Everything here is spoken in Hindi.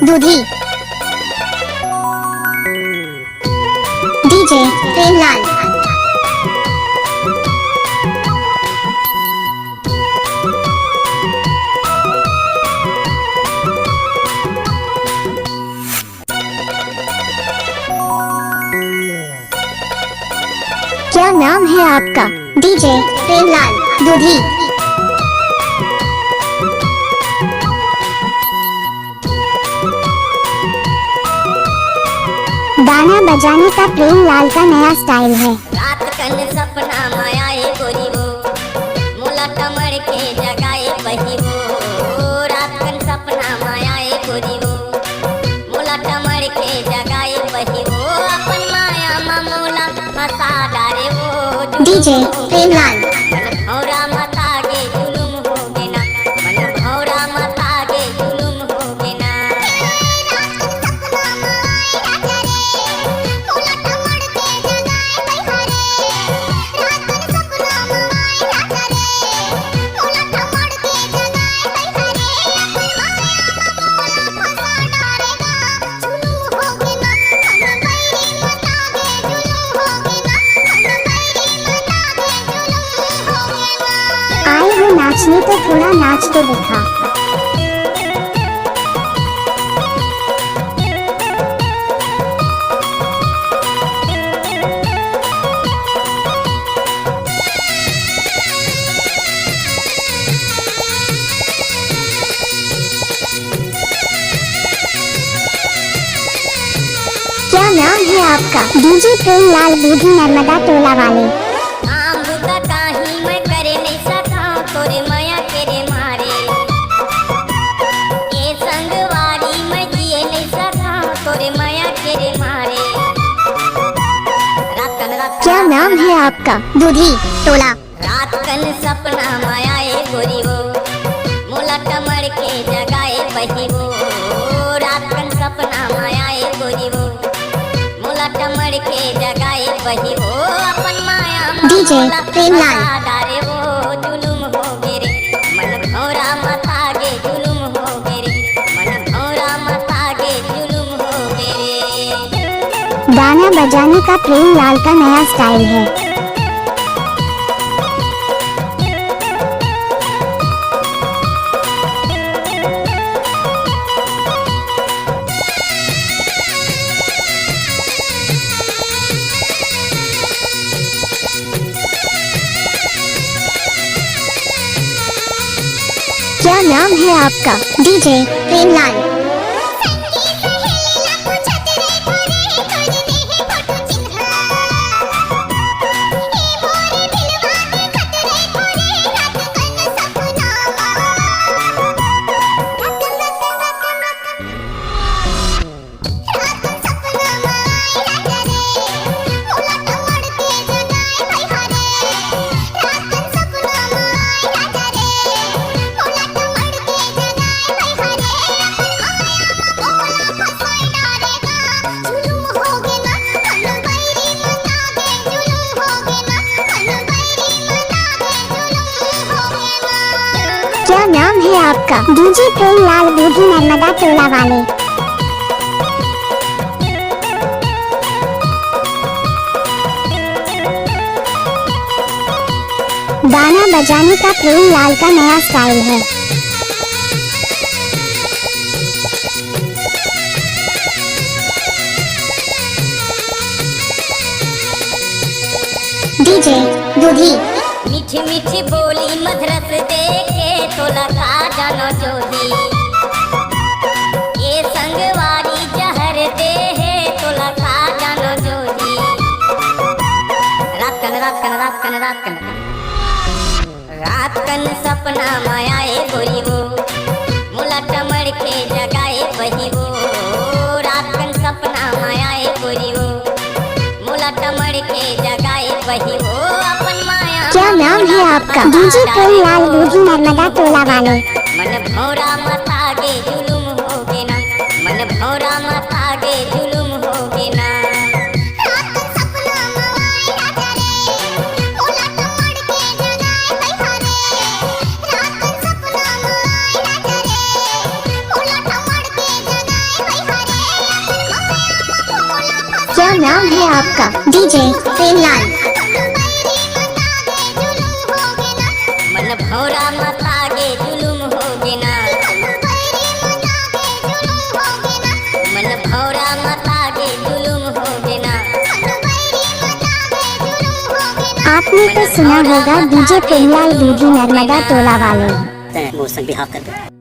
दूधी डीजे प्रेमलाल क्या नाम है आपका? डीजे प्रेमलाल दूधी गाना बजाने का प्रेमलाल का नया स्टाइल है। रात कन सपना मायाए गोरी वो मोला कमर के जगाए बही वो। रात कन सपना मायाए गोरी वो मोला कमर के जगाए बही वो। अपन माया मा मोला फसा डारे वो। डीजे प्रेमलाल भौरा मता गे जुलुम हो गे ना। मन भौरा मता गे जुलुम हो गे ना। आए हो नाचने तो थोड़ा नाच तो दिखा। क्या नाम है आपका? डीजे प्रेमलाल दूधी नर्मदा टोला वाले। आम बुता काही मैं करे नहीं सका तोरे माया के रे मारे। ये संगवारी मैं जिए नहीं सका तोरे माया के रे मारे। रात कन क्या नाम है आपका? दूधी टोला रात कन सपना मायाए गोरी वो मोला कमर के जगाए बही वो। रात कन सपना मायाए गोरी वो मोला कमर के जगाए बही वो। अपन माया मा डीजे मोला प्रेमलाल। फसा डारे वो। जुलुम हो गे रे मन भौरा मता गे जुलुम हो गे रे। मन भौरा मता गे जुलुम हो गे रे। गाना बजाने का प्रेमलाल का नया स्टाइल है। क्या नाम है आपका? डीजे प्रेमलाल क्या नाम है आपका? डीजे प्रेमलाल दूधी नर्मदा टोला वाले। गाना बजाने का प्रेमलाल का नया स्टाइल है। डीजे दूधी मीठी मीठी बोली मधरस दे के तोला का जानो जोधी। ये संगवारी जहर दे है तोला का जानो जोधी। रात कन रात कन रात कन रात कन रात कन सपना मायाए गोरी वो मोला कमर के जगाए बही वो। रात कन सपना मायाए गोरी वो मोला कमर के जगाए बही वो। अपन माया क्या नाम है आपका? डीजे प्रेमलाल दूधी नर्मदा टोला वाले। मन भौरा मता गे जुलुम हो गे ना। मन भौरा मता गे जुलुम हो गे ना। नाम है आपका? डीजे प्रेमलाल। मन भौरा मत आगे जुलुम होगे ना, मन भौरा मत आगे जुलुम होगे ना। आपने तो सुना होगा डीजे प्रेमलाल दूधी नर्मदा टोला वाले। मौसम बिहार कर दो।